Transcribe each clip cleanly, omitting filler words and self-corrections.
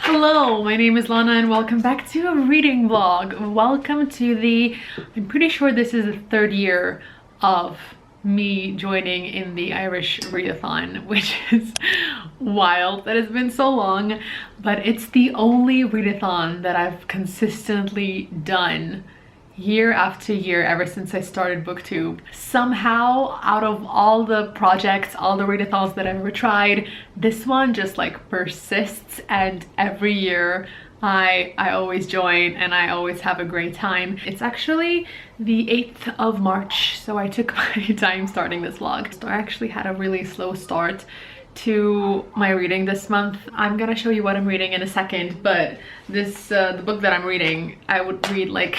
Hello, my name is Lana and welcome back to a reading vlog. Welcome to I'm pretty sure this is the third year of me joining in the Irish readathon, which is wild that it's been so long, but it's the only readathon that I've consistently done year after year ever since I started booktube. Somehow, out of all the projects, all the readathons that I've ever tried, this one just like persists, and every year I always join and I always have a great time. It's actually the 8th of March, so I took my time starting this vlog. So I actually had a really slow start to my reading this month. I'm gonna show you what I'm reading in a second, but the book that I'm reading, I would read like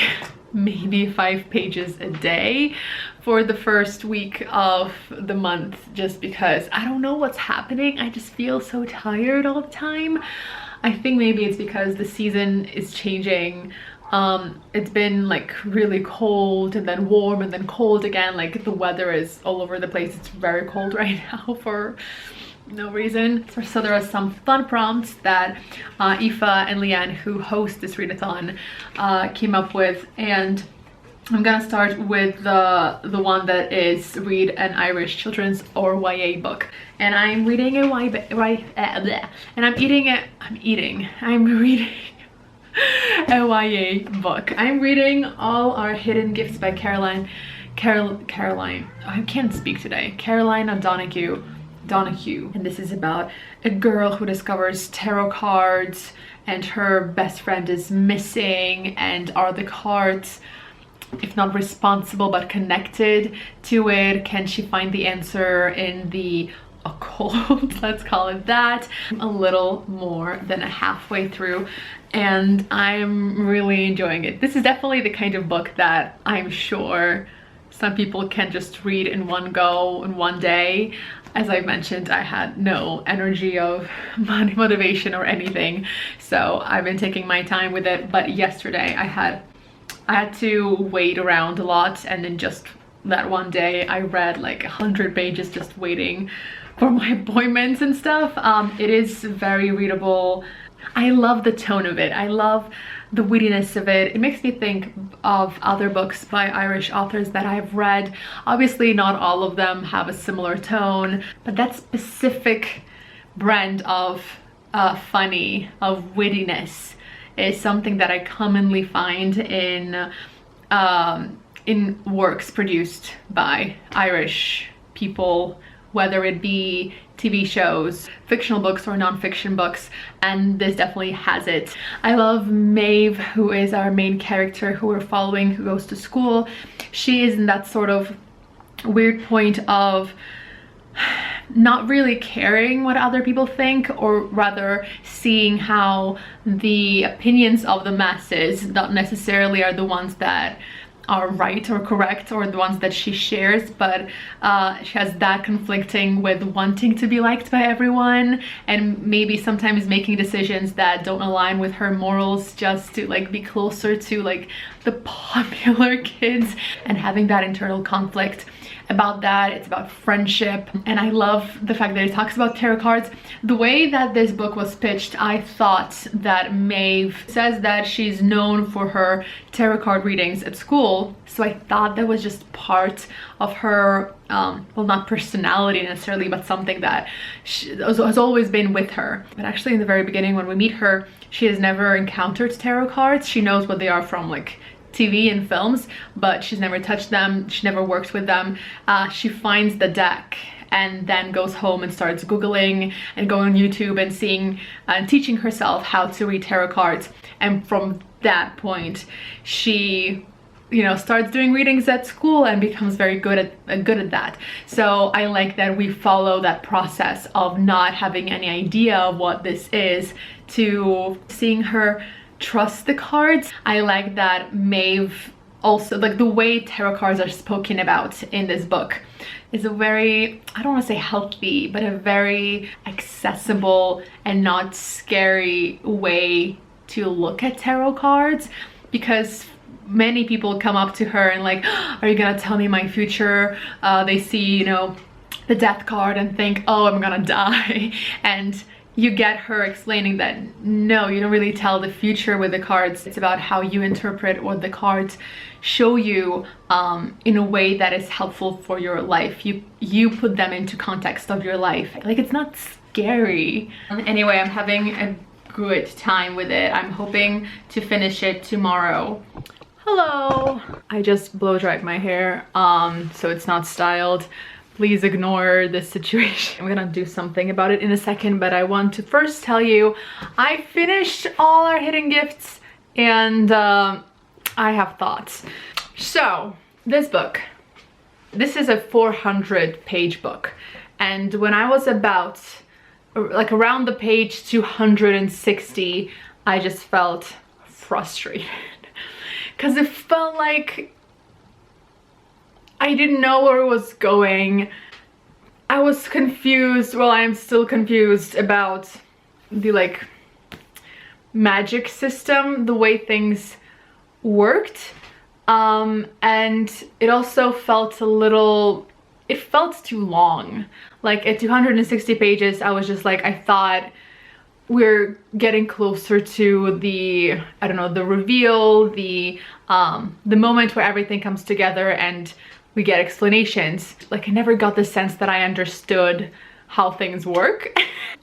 maybe 5 pages a day for the first week of the month, just because I don't know what's happening. I just feel so tired all the time. I think maybe it's because the season is changing. It's been like really cold and then warm and then cold again. Like the weather is all over the place. It's very cold right now for no reason. So there are some fun prompts that Aoife and Leanne, who host this readathon, came up with, and I'm gonna start with the one that is read an Irish children's or YA book. And I'm reading I'm reading a YA book. I'm reading All Our Hidden Gifts by Caroline, I can't speak today, Caroline O'Donoghue. And this is about a girl who discovers tarot cards and her best friend is missing, and are the cards, if not responsible but connected to it? Can she find the answer in the occult? Let's call it that. I'm a little more than halfway through and I'm really enjoying it. This is definitely the kind of book that I'm sure some people can just read in one go, in one day. As I mentioned, I had no energy of motivation or anything, so I've been taking my time with it. But yesterday I had to wait around a lot, and then just that one day I read like 100 pages just waiting for my appointments and stuff. It is very readable. I love the tone of it. I love the wittiness of it. It makes me think of other books by Irish authors that I've read. Obviously not all of them have a similar tone, but that specific brand of funny, of wittiness, is something that I commonly find in works produced by Irish people, whether it be TV shows, fictional books, or non-fiction books, and this definitely has it. I love Maeve, who is our main character who we're following, who goes to school. She is in that sort of weird point of not really caring what other people think, or rather seeing how the opinions of the masses not necessarily are the ones that are right or correct, or the ones that she shares, but she has that conflicting with wanting to be liked by everyone, and maybe sometimes making decisions that don't align with her morals just to like be closer to like the popular kids, and having that internal conflict about that. It's about friendship, and I love the fact that it talks about tarot cards. The way that this book was pitched, I thought that Maeve says that she's known for her tarot card readings at school, so I thought that was just part of her well, not personality necessarily, but something that has always been with her. But actually in the very beginning, when we meet her, she has never encountered tarot cards. She knows what they are from like TV and films, but she's never touched them. She never worked with them. She finds the deck and then goes home and starts Googling and going on YouTube and seeing and teaching herself how to read tarot cards. And from that point, she, you know, starts doing readings at school and becomes very good at that. So I like that we follow that process of not having any idea of what this is to seeing her trust the cards. I like that Maeve also, like the way tarot cards are spoken about in this book is a very, I don't want to say healthy, but a very accessible and not scary way to look at tarot cards, because many people come up to her and like, are you gonna tell me my future? They see, you know, the death card and think, oh, I'm gonna die. And you get her explaining that no, you don't really tell the future with the cards. It's about how you interpret what the cards show you in a way that is helpful for your life. You put them into context of your life. Like, it's not scary. Anyway, I'm having a good time with it. I'm hoping to finish it tomorrow. Hello. I just blow dried my hair, so it's not styled. Please ignore this situation. I'm gonna do something about it in a second, but I want to first tell you I finished all our hidden gifts, and I have thoughts. So this book, this is a 400-page book, and when I was about like around the page 260, I just felt frustrated because it felt like I didn't know where it was going. I was confused. Well, I am still confused about the like magic system, the way things worked. And it also felt it felt too long. Like at 260 pages, I was just like, I thought we're getting closer to the, I don't know, the reveal, the moment where everything comes together and we get explanations. Like, I never got the sense that I understood how things work.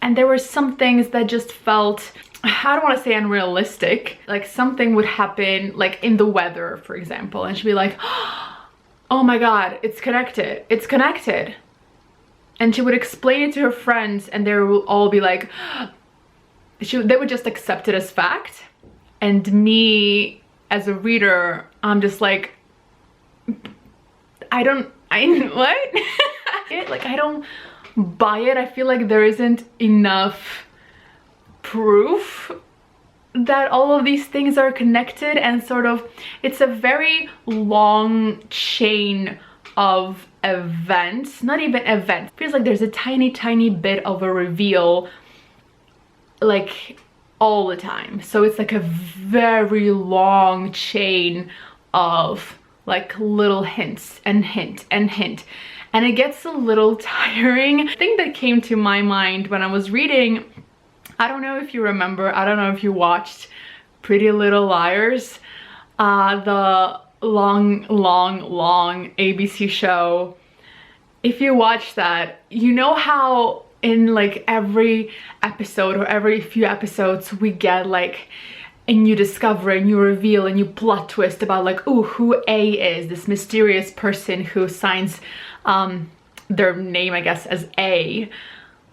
And there were some things that just felt, I don't want to say unrealistic. Like, something would happen, like in the weather, for example, and she'd be like, oh my god, it's connected, it's connected. And she would explain it to her friends, and they would all be like, they would just accept it as fact. And me, as a reader, I'm just like, what? Like, I don't buy it. I feel like there isn't enough proof that all of these things are connected, and sort of, it's a very long chain of events, not even events. It feels like there's a tiny bit of a reveal, like, all the time. So it's like a very long chain of like little hints and hint and hint, and it gets a little tiring. The thing that came to my mind when I was reading, I don't know if you remember, I don't know if you watched Pretty Little Liars, the long ABC show. If you watch that, you know how in like every episode or every few episodes we get like a new discovery, a new reveal, a new plot twist about like, oh, who A is, this mysterious person who signs their name, I guess, as A.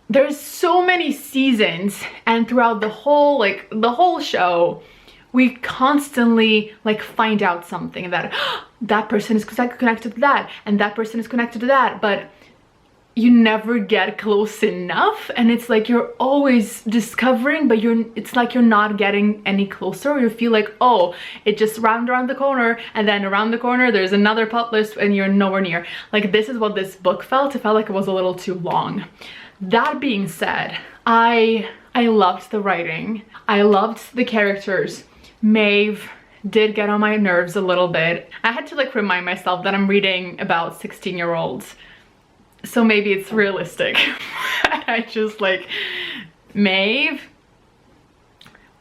There's so many seasons, and throughout the whole show, we constantly like find out something that that person is connected to that, and that person is connected to that, but you never get close enough, and it's like you're always discovering, but it's like you're not getting any closer. You feel like, oh, it just round around the corner, and then around the corner there's another plot twist and you're nowhere near. Like, this is what this book felt. It felt like it was a little too long. That being said, I loved the writing. I loved the characters. Maeve did get on my nerves a little bit. I had to like remind myself that I'm reading about 16-year-olds. So maybe it's realistic. I just like, Maeve,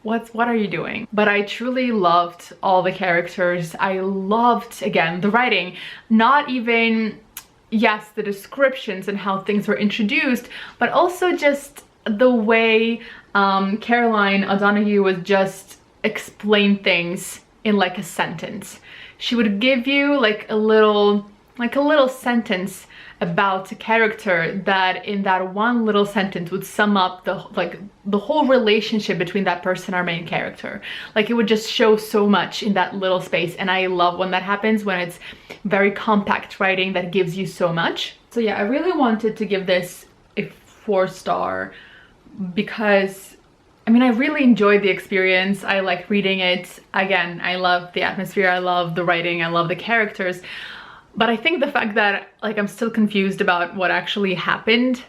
what are you doing? But I truly loved all the characters. I loved, again, the writing. Not even, yes, the descriptions and how things were introduced, but also just the way Caroline O'Donoghue would just explain things in like a sentence. She would give you like a little sentence about a character that in that one little sentence would sum up the whole relationship between that person, our main character. Like, it would just show so much in that little space, and I love when that happens, when it's very compact writing that gives you so much. So yeah, I really wanted to give this a 4-star because I mean, I really enjoyed the experience. I like reading it. Again, I love the atmosphere, I love the writing, I love the characters. But I think the fact that like I'm still confused about what actually happened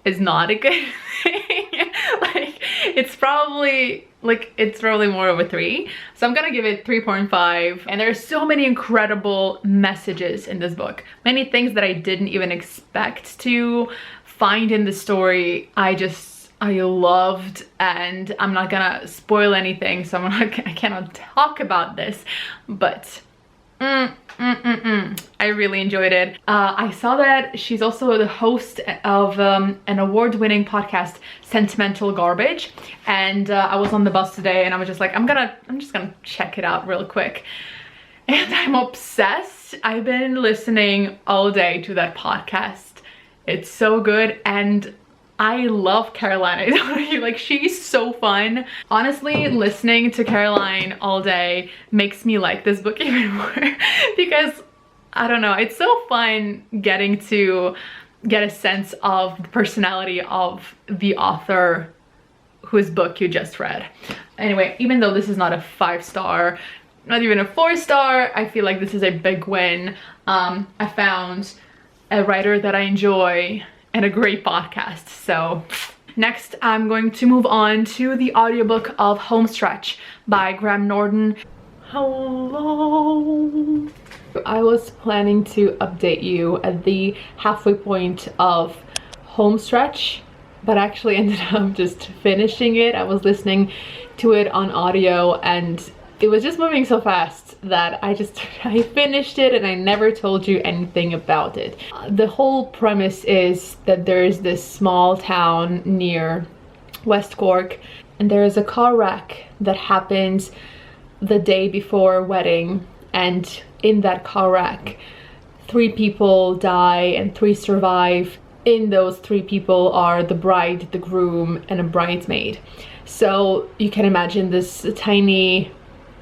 is not a good thing. Like, it's probably more of a 3. So I'm gonna give it 3.5. And there's so many incredible messages in this book. Many things that I didn't even expect to find in the story. I just I loved, and I'm not gonna spoil anything, so I cannot talk about this, but I really enjoyed it. I saw that she's also the host of an award-winning podcast, Sentimental Garbage, and I was on the bus today and I was just like, I'm just gonna check it out real quick. And I'm obsessed. I've been listening all day to that podcast. It's so good, and I love Caroline. Like, she's so fun. Honestly, listening to Caroline all day makes me like this book even more because, I don't know, it's so fun getting to get a sense of the personality of the author whose book you just read. Anyway, even though this is not a 5-star, not even a 4-star, I feel like this is a big win. I found a writer that I enjoy and a great podcast. So next I'm going to move on to the audiobook of Homestretch by Graham Norton. Hello. I was planning to update you at the halfway point of Homestretch, but actually ended up just finishing it. I was listening to it on audio and it was just moving so fast that I finished it and I never told you anything about it. The whole premise is that there is this small town near West Cork and there is a car wreck that happens the day before a wedding, and in that car wreck 3 people die and 3 survive. In those 3 people are the bride, the groom, and a bridesmaid. So you can imagine this tiny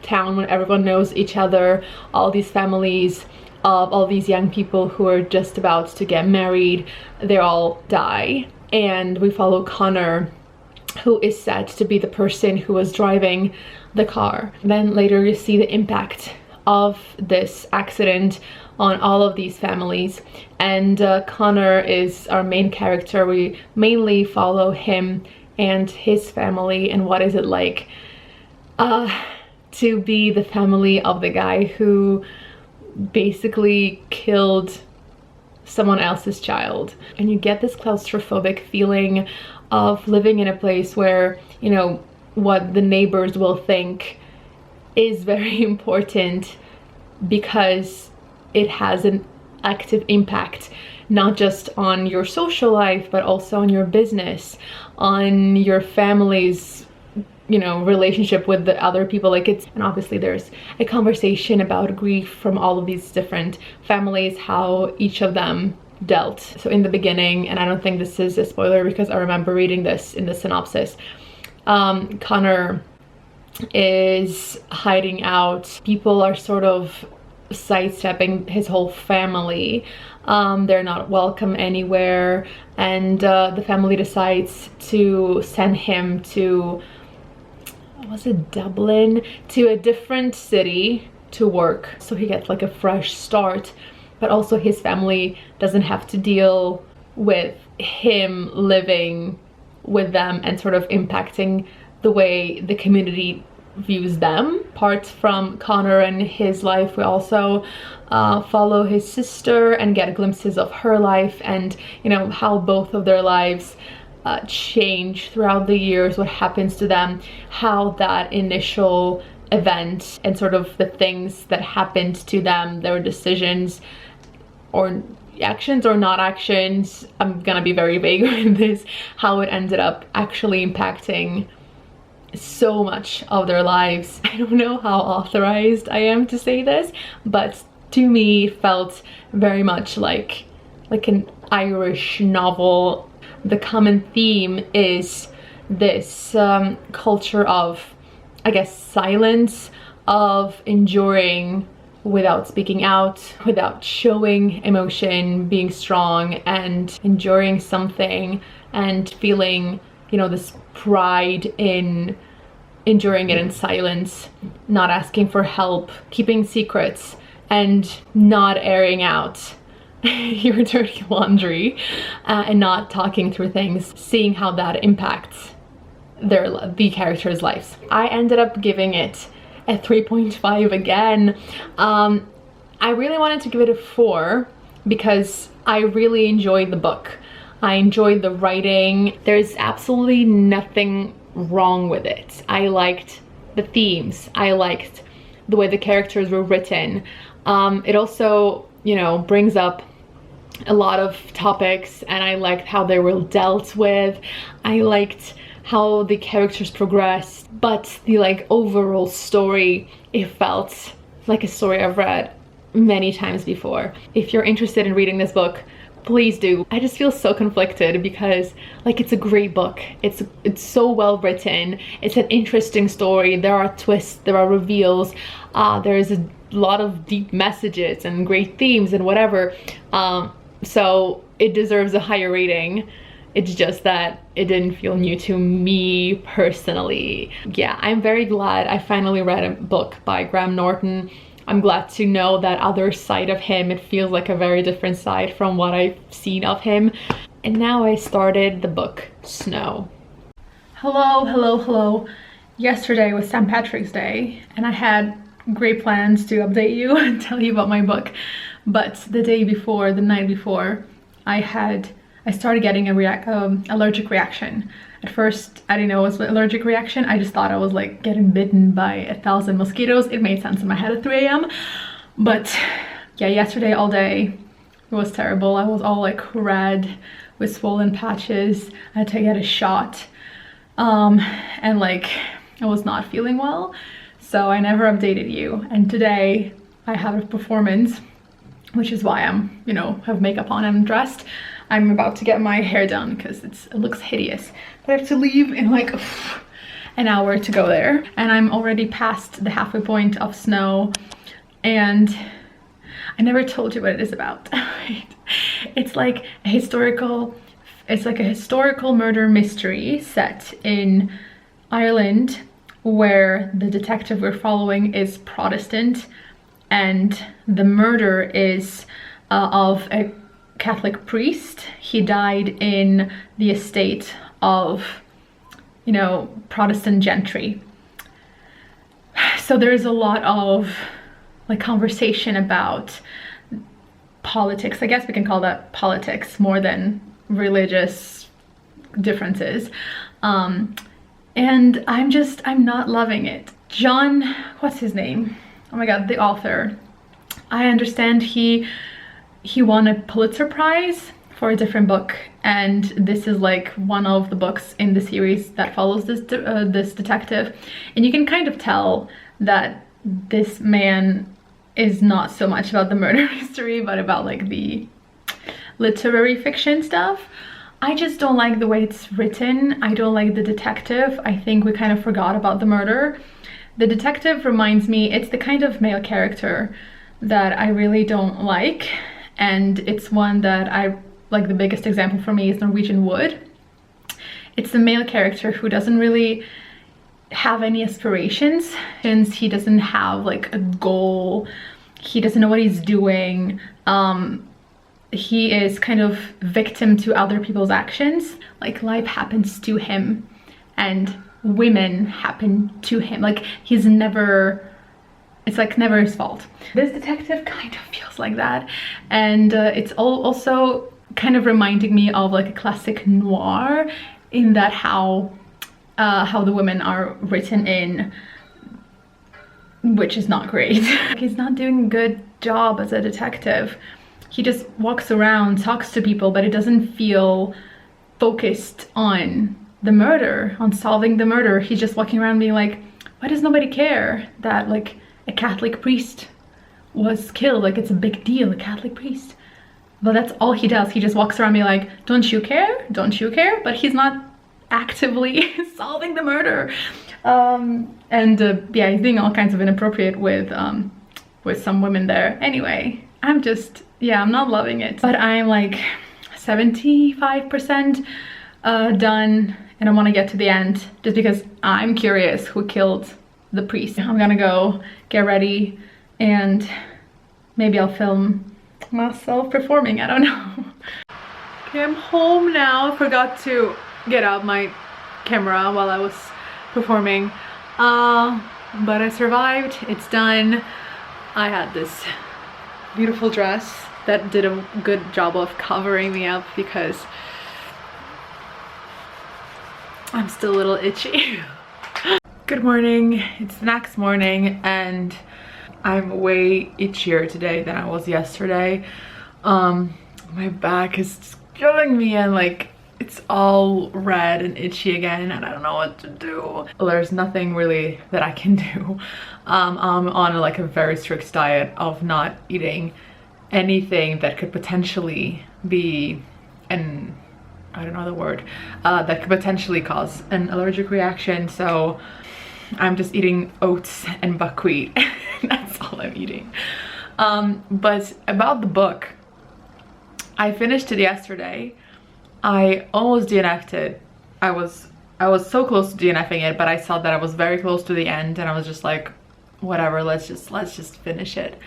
town when everyone knows each other, all these families of all these young people who are just about to get married, they all die. And we follow Connor, who is said to be the person who was driving the car. Then later you see the impact of this accident on all of these families, and Connor is our main character. We mainly follow him and his family, and what is it like to be the family of the guy who basically killed someone else's child. And you get this claustrophobic feeling of living in a place where, you know, what the neighbors will think is very important because it has an active impact not just on your social life but also on your business, on your family's, you know, relationship with the other people. Like, it's, and obviously there's a conversation about grief from all of these different families, how each of them dealt. So in the beginning, and I don't think this is a spoiler because I remember reading this in the synopsis, Connor is hiding out. People are sort of sidestepping his whole family. They're not welcome anywhere, and the family decides to send him to, was it Dublin, to a different city to work, so he gets like a fresh start, but also his family doesn't have to deal with him living with them and sort of impacting the way the community views them. Apart from Connor and his life, we also follow his sister and get glimpses of her life, and you know, how both of their lives change throughout the years, what happens to them, how that initial event and sort of the things that happened to them, their decisions or actions or not actions, I'm gonna be very vague with this, how it ended up actually impacting so much of their lives. I don't know how authorized I am to say this, but to me it felt very much like an Irish novel. The common theme is this culture of, I guess, silence, of enduring without speaking out, without showing emotion, being strong and enduring something and feeling, you know, this pride in enduring it in silence, not asking for help, keeping secrets, and not airing out your dirty laundry, and not talking through things, seeing how that impacts the characters' lives. I ended up giving it a 3.5 again. I really wanted to give it a 4 because I really enjoyed the book. I enjoyed the writing. There's absolutely nothing wrong with it. I liked the themes. I liked the way the characters were written. It also, you know, brings up a lot of topics, and I liked how they were dealt with. I liked how the characters progressed, but the like overall story, it felt like a story I've read many times before. If you're interested in reading this book, please do. I just feel so conflicted because like it's a great book. It's so well written. It's an interesting story. There are twists, there are reveals, there's a lot of deep messages and great themes and whatever. So it deserves a higher rating. It's just that it didn't feel new to me personally. Yeah, I'm very glad I finally read a book by Graham Norton. I'm glad to know that other side of him. It feels like a very different side from what I've seen of him. And now I started the book Snow. Hello. Yesterday was St. Patrick's Day and I had great plans to update you and tell you about my book. But the night before, I started getting a allergic reaction. At first, I didn't know it was an allergic reaction. I just thought I was like getting bitten by 1,000 mosquitoes. It made sense in my head at 3 a.m. But yeah, yesterday all day, it was terrible. I was all like red with swollen patches. I had to get a shot. And like, I was not feeling well. So I never updated you. And today I have a performance, which is why I'm, you know, have makeup on and dressed. I'm about to get my hair done because it looks hideous. But I have to leave in like an hour to go there. And I'm already past the halfway point of Snow. And I never told you what it is about. It's like a historical murder mystery set in Ireland, where the detective we're following is Protestant, and the murder is of a Catholic priest. He died in the estate of, you know, Protestant gentry. So there's a lot of like conversation about politics. I guess we can call that politics more than religious differences. And I'm not loving it. John, what's his name? Oh my god, the author. I understand he won a Pulitzer Prize for a different book, and this is like one of the books in the series that follows this detective. And you can kind of tell that this man is not so much about the murder mystery, but about like the literary fiction stuff. I just don't like the way it's written. I don't like the detective. I think we kind of forgot about the murder. The detective reminds me, it's the kind of male character that I really don't like. And it's one that I like. The biggest example for me is Norwegian Wood. It's the male character who doesn't really have any aspirations, since he doesn't have like a goal. He doesn't know what he's doing. He is kind of victim to other people's actions. Like life happens to him and women happen to him. Like he's never, it's like never his fault. This detective kind of feels like that. And it's also kind of reminding me of like a classic noir, in that how the women are written in, which is not great. He's not doing a good job as a detective. He just walks around, talks to people, but it doesn't feel focused on the murder, on solving the murder. He's just walking around being like, why does nobody care that like a Catholic priest was killed? Like it's a big deal, a Catholic priest. But that's all he does. He just walks around being like, don't you care? Don't you care? But he's not actively solving the murder. Yeah, he's being all kinds of inappropriate with some women there. Anyway, I'm not loving it. But I'm like 75% done, and I want to get to the end just because I'm curious who killed the priest. I'm gonna go get ready and maybe I'll film myself performing, I don't know. Okay, I'm home now. I forgot to get out my camera while I was performing, but I survived. It's done. I had this beautiful dress that did a good job of covering me up because I'm still a little itchy. Good morning. It's the next morning and I'm way itchier today than I was yesterday. My back is just killing me and like it's all red and itchy again and I don't know what to do. There's nothing really that I can do. I'm on like a very strict diet of not eating anything that could potentially be an, I don't know the word, that could potentially cause an allergic reaction. So I'm just eating oats and buckwheat. That's all I'm eating. But about the book, I finished it yesterday. I almost DNF'd it. I was so close to DNFing it, but I saw that I was very close to the end and I was just like, whatever, let's just finish it.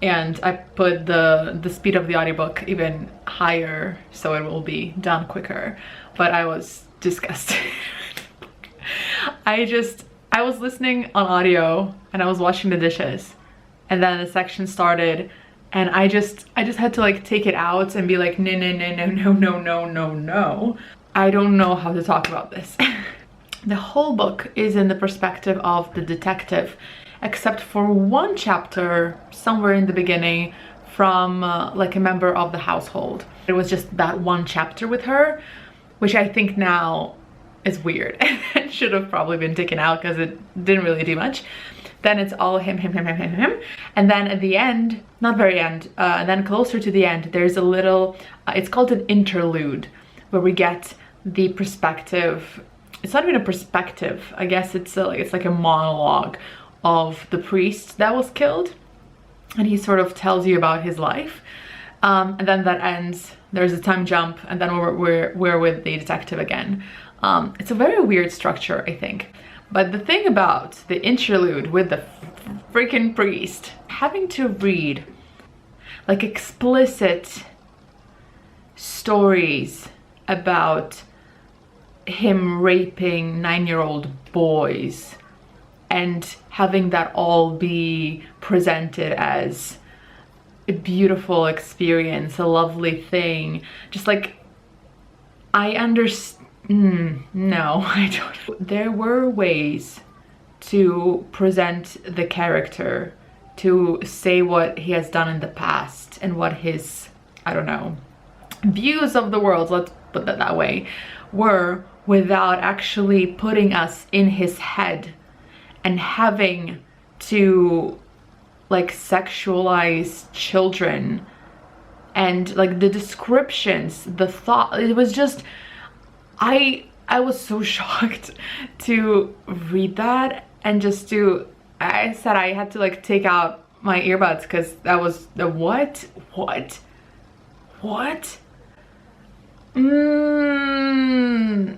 And I put the speed of the audiobook even higher so it will be done quicker. But I was disgusted. I was listening on audio and I was washing the dishes and then the section started and I just had to like take it out and be like, no, no, no, no, no, no, no, no, no. I don't know how to talk about this. The whole book is in the perspective of the detective, except for one chapter somewhere in the beginning from like a member of the household. It was just that one chapter with her, which I think now is weird. It should have probably been taken out because it didn't really do much. Then it's all him. And then at the end, not very end, and then closer to the end, there's a little, it's called an interlude, where we get the perspective. It's not even a perspective. I guess it's like a monologue of the priest that was killed. And he sort of tells you about his life. And then that ends, there's a time jump, and then we're with the detective again. It's a very weird structure, I think. But the thing about the interlude with the freaking priest, having to read like explicit stories about him raping 9-year-old boys and having that all be presented as a beautiful experience, a lovely thing, just like, I understand. No, I don't. There were ways to present the character, to say what he has done in the past and what his, I don't know, views of the world, let's put that that way, were, without actually putting us in his head and having to like sexualize children and like the descriptions, the thought, it was just, I was so shocked to read that and just to, I said I had to like take out my earbuds because that was the what?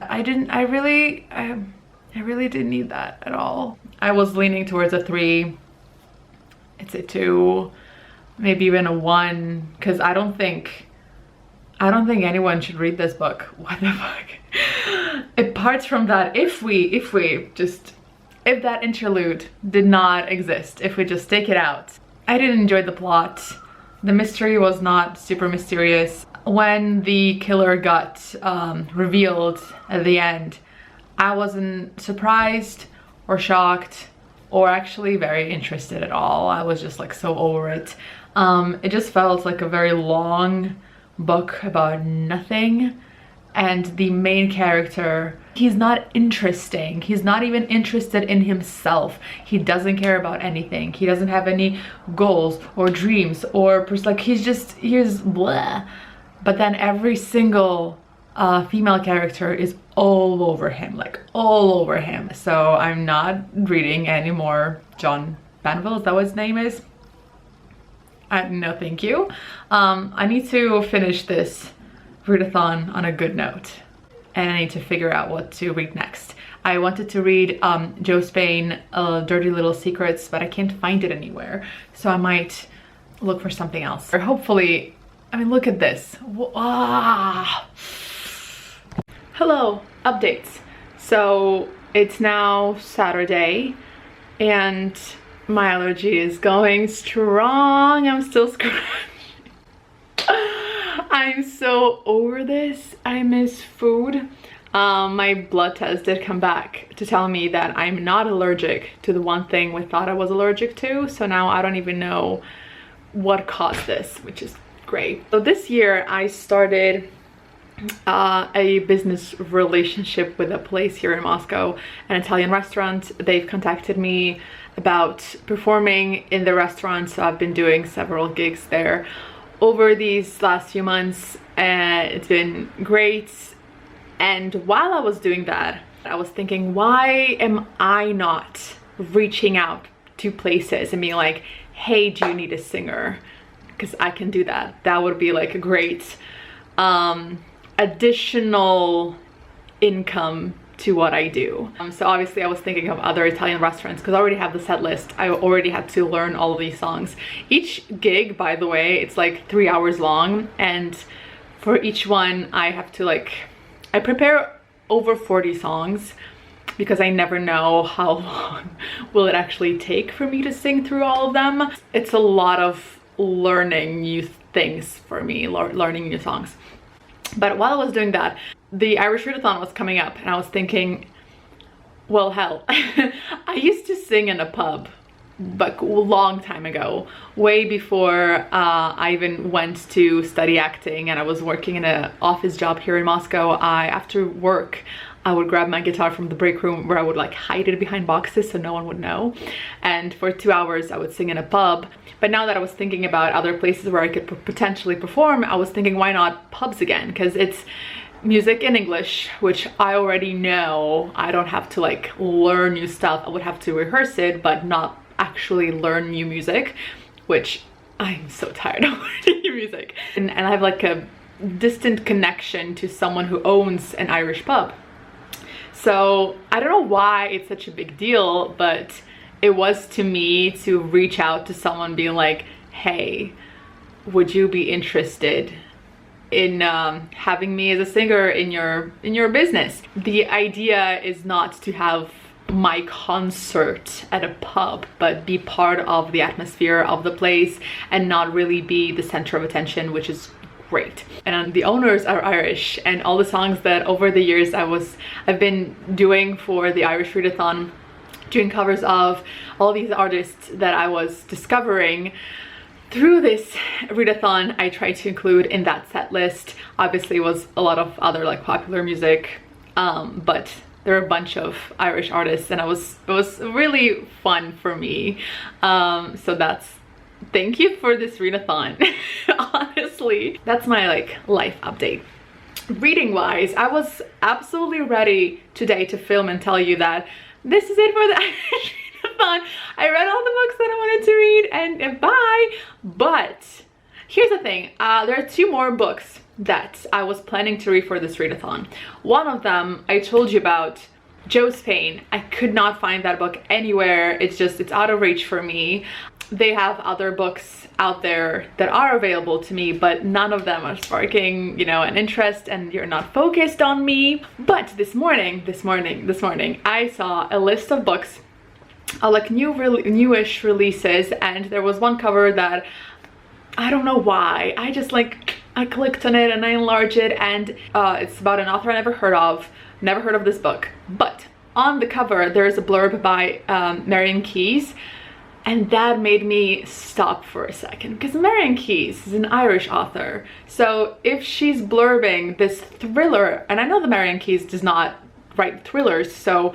I really didn't need that at all. I was leaning towards a 3. It's a 2, maybe even a 1, because I don't think anyone should read this book. What the fuck? Apart from that, if that interlude did not exist, if we just take it out. I didn't enjoy the plot. The mystery was not super mysterious. When the killer got revealed at the end, I wasn't surprised or shocked or actually very interested at all. I was just like so over it. It just felt like a very long book about nothing, and the main character, he's not interesting. He's not even interested in himself. He doesn't care about anything. He doesn't have any goals or dreams or like he's blah. But then every single female character is all over him, like all over him. So I'm not reading any more John Banville, is that what his name is? No, thank you. I need to finish this readathon on a good note, and I need to figure out what to read next. I wanted to read Joe Spain, Dirty Little Secrets, but I can't find it anywhere, so I might look for something else. Or hopefully, I mean, look at this. Hello, updates. So it's now Saturday, and my allergy is going strong. I'm still scratching. I'm so over this. I miss food. My blood test did come back to tell me that I'm not allergic to the one thing we thought I was allergic to. So now I don't even know what caused this, which is great. So this year I started a business relationship with a place here in Moscow, an Italian restaurant. They've contacted me about performing in the restaurant, so I've been doing several gigs there over these last few months, and it's been great. And while I was doing that, I was thinking, why am I not reaching out to places and being like, hey, do you need a singer? Because I can do that. That would be like a great additional income to what I do. So obviously I was thinking of other Italian restaurants because I already have the set list. I already had to learn all of these songs. Each gig, by the way, it's like 3 hours long, and for each one I have to I prepare over 40 songs because I never know how long will it actually take for me to sing through all of them. It's a lot of learning new things for me, learning new songs. But while I was doing that, the Irish Readathon was coming up, and I was thinking, well, hell, I used to sing in a pub, but a long time ago, way before I even went to study acting, and I was working in an office job here in Moscow. After work, I would grab my guitar from the break room where I would hide it behind boxes so no one would know. And for 2 hours I would sing in a pub. But now that I was thinking about other places where I could potentially perform, I was thinking, why not pubs again? Because it's music in English, which I already know. I don't have to learn new stuff. I would have to rehearse it, but not actually learn new music, which I'm so tired of learning new music. And I have a distant connection to someone who owns an Irish pub. So I don't know why it's such a big deal, but it was to me to reach out to someone being like, hey, would you be interested in having me as a singer in your business? The idea is not to have my concert at a pub, but be part of the atmosphere of the place and not really be the center of attention, which is great. And the owners are Irish, and all the songs that over the years I've been doing for the Irish Readathon, doing covers of all these artists that I was discovering through this readathon, I tried to include in that set list. Obviously it was a lot of other popular music, but there are a bunch of Irish artists, and it was really fun for me. So thank you for this readathon. Honestly, that's my life update. Reading wise, I was absolutely ready today to film and tell you that this is it for the Irish readathon. I read all the books that I wanted to read, and bye. But here's the thing, there are 2 more books that I was planning to read for this readathon. One of them I told you about, Joe's Pain. I could not find that book anywhere. It's out of reach for me. They have other books out there that are available to me, but none of them are sparking, an interest, and you're not focused on me. But this morning, I saw a list of books, newish releases, and there was one cover that I don't know why. I just I clicked on it and I enlarged it, and it's about an author I never heard of this book. But on the cover there's a blurb by Marian Keyes, and that made me stop for a second, because Marian Keyes is an Irish author. So if she's blurbing this thriller, and I know that Marian Keyes does not write thrillers, so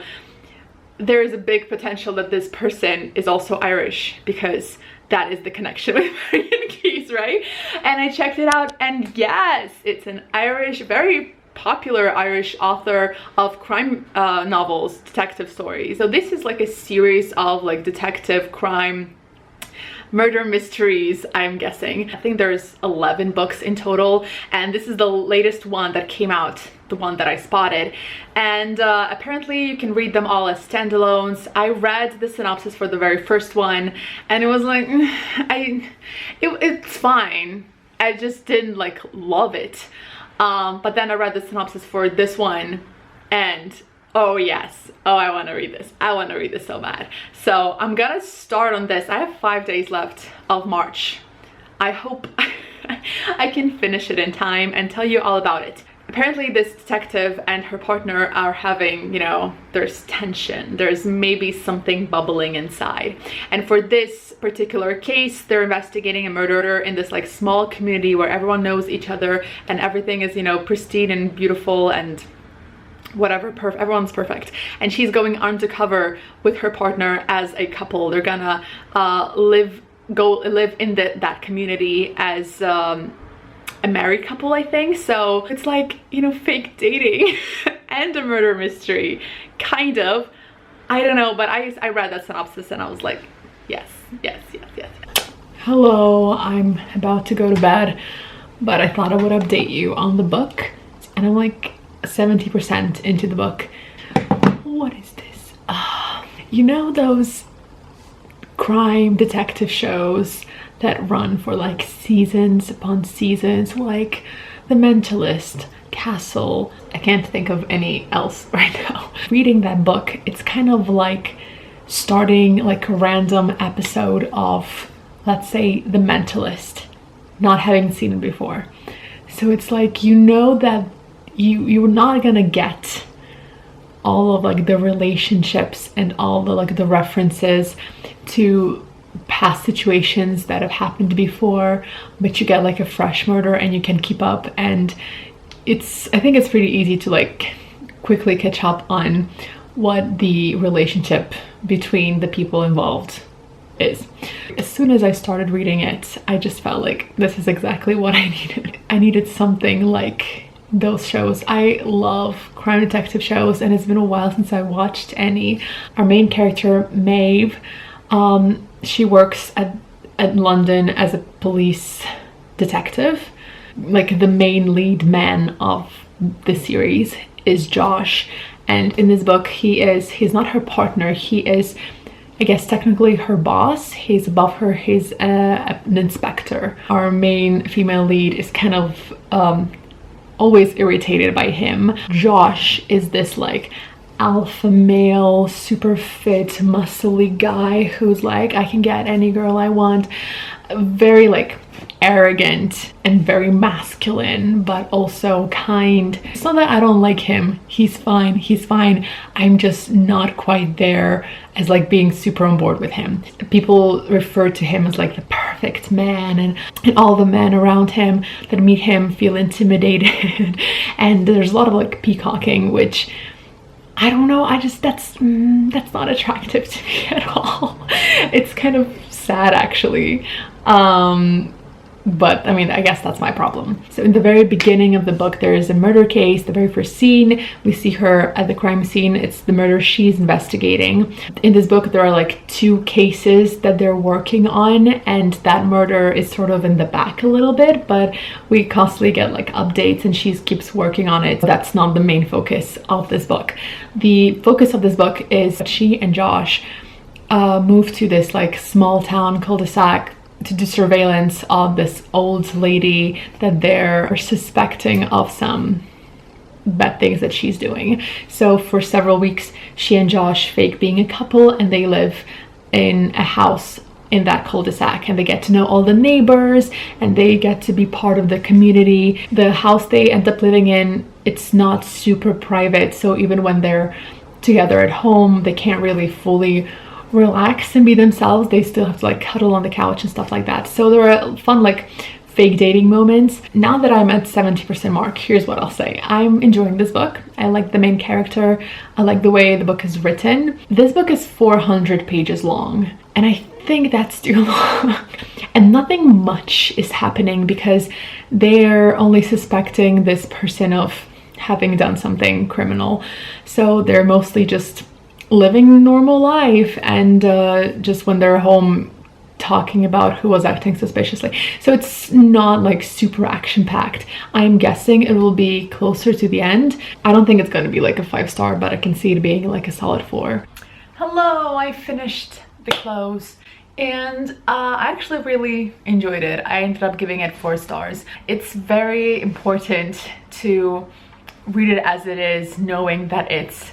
there is a big potential that this person is also Irish, because that is the connection with Marian Keyes, right? And I checked it out, and yes, it's an Irish, very popular Irish author of crime novels, detective stories. So this is a series of detective crime murder mysteries, I'm guessing. I think there's 11 books in total, and this is the latest one that came out, the one that I spotted. And apparently you can read them all as standalones. I read the synopsis for the very first one, and it was it's fine. I just didn't love it. But then I read the synopsis for this one, and oh yes, I want to read this. I want to read this so bad. So I'm gonna start on this. I have 5 days left of March. I hope I can finish it in time and tell you all about it. apparently this detective and her partner are having, you know, there's tension, there's maybe something bubbling inside. And for this particular case, they're investigating a murderer in this like small community where everyone knows each other and everything is, you know, pristine and beautiful and whatever, everyone's perfect. And she's going undercover with her partner as a couple. They're gonna go live in that community as a married couple, I think. So it's like, you know, fake dating and a murder mystery, kind of. I don't know, but I read that synopsis and I was like, yes, yes, yes, yes, yes. Hello, I'm about to go to bed, but I thought I would update you on the book. And I'm like 70% into the book. What is this? You know those crime detective shows that run for like seasons upon seasons, like The Mentalist, Castle? I can't think of any else right now. Reading that book, it's kind of like starting like a random episode of, let's say, The Mentalist, not having seen it before. So it's like, you know that you're not gonna get all of like the relationships and all the like the references to past situations that have happened before, but you get like a fresh murder and you can keep up. And I think it's pretty easy to like quickly catch up on what the relationship between the people involved is. As soon as I started reading it, I just felt like this is exactly what I needed. I needed something like those shows. I love crime detective shows and it's been a while since I watched any. Our main character, Maeve, she works at London as a police detective. Like the main lead man of the series is Josh, and in this book he's not her partner, he is, I guess, technically her boss. He's above her, he's an inspector. Our main female lead is kind of always irritated by him. Josh is this like alpha male, super fit, muscly guy who's like, I can get any girl I want. Very like arrogant and very masculine, but also kind. It's not that I don't like him. He's fine. He's fine. I'm just not quite there as like being super on board with him. People refer to him as like the perfect man, and all the men around him that meet him feel intimidated. And there's a lot of like peacocking, which I don't know, that's not attractive to me at all. It's kind of sad actually. But I mean, I guess that's my problem. So in the very beginning of the book, there is a murder case. The very first scene, we see her at the crime scene. It's the murder she's investigating. In this book, there are like 2 cases that they're working on, and that murder is sort of in the back a little bit, but we constantly get like updates and she keeps working on it. That's not the main focus of this book. The focus of this book is that she and Josh moved to this like small town cul-de-sac to do surveillance of this old lady that they're suspecting of some bad things that she's doing. So for several weeks, she and Josh fake being a couple and they live in a house in that cul-de-sac, and they get to know all the neighbors and they get to be part of the community. The house they end up living in, it's not super private, so even when they're together at home, they can't really fully relax and be themselves. They still have to like cuddle on the couch and stuff like that. So there are fun like fake dating moments. Now that I'm at 70% mark, here's what I'll say. I'm enjoying this book. I like the main character. I like the way the book is written. This book is 400 pages long, and I think that's too long. And nothing much is happening because they're only suspecting this person of having done something criminal. So they're mostly just living normal life, and just when they're home talking about who was acting suspiciously. So it's not like super action-packed. I'm guessing it will be closer to the end. I don't think it's going to be like a 5-star, but I can see it being like a solid 4. Hello, I finished the close and I actually really enjoyed it. I ended up giving it 4 stars. It's very important to read it as it is, knowing that it's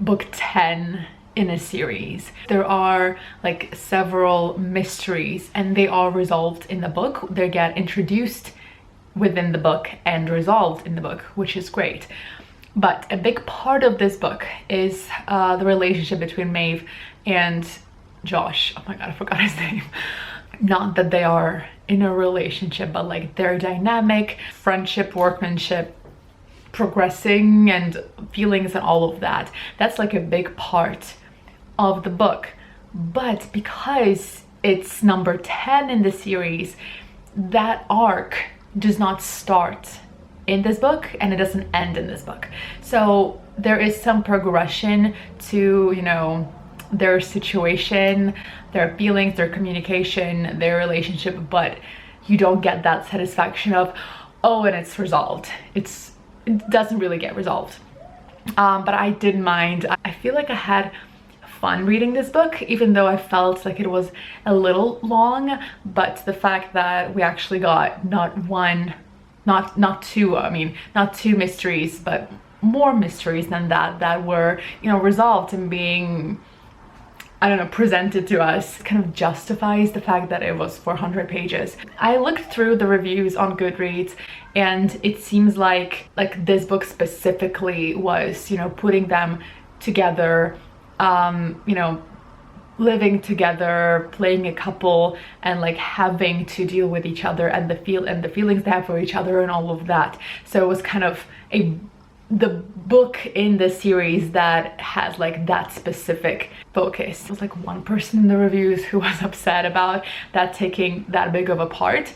book 10 in a series. There are like several mysteries and they are resolved in the book. They get introduced within the book and resolved in the book, which is great. But a big part of this book is the relationship between Maeve and Josh. Oh my god, I forgot his name. Not that they are in a relationship, but like their dynamic, friendship, workmanship, progressing, and feelings and all of that. That's like a big part of the book. But because it's number 10 in the series, that arc does not start in this book and it doesn't end in this book. So there is some progression to, you know, their situation, their feelings, their communication, their relationship, but you don't get that satisfaction of, oh, and it's resolved. It doesn't really get resolved. But I didn't mind. I feel like I had fun reading this book, even though I felt like it was a little long. But the fact that we actually got not two mysteries, but more mysteries than that were, you know, resolved and being, I don't know, presented to us, kind of justifies the fact that it was 400 pages. I looked through the reviews on Goodreads, and it seems like this book specifically was, you know, putting them together, you know, living together, playing a couple, and like having to deal with each other and the feelings they have for each other and all of that. So it was kind of the book in the series that has like that specific focus. There was like one person in the reviews who was upset about that taking that big of a part.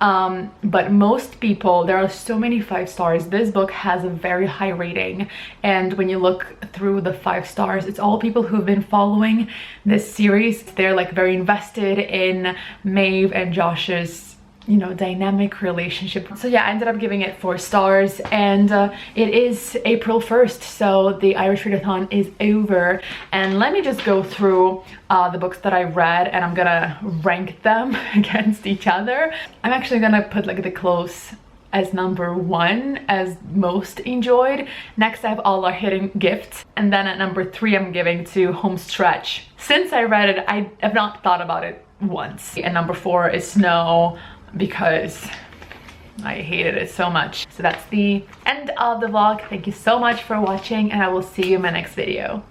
But most people, there are so many 5 stars. This book has a very high rating, and when you look through the 5 stars, it's all people who've been following this series. They're like very invested in Maeve and Josh's, you know, dynamic relationship. So yeah, I ended up giving it 4 stars, and it is April 1st, so the Irish Readathon is over. And let me just go through the books that I read, and I'm gonna rank them against each other. I'm actually gonna put like The Close as number 1 as most enjoyed. Next I have All Our Hidden Gifts, and then at number 3 I'm giving to Homestretch. Since I read it, I have not thought about it once. And number 4 is Snow, because I hated it so much. So that's the end of the vlog. Thank you so much for watching, and I will see you in my next video.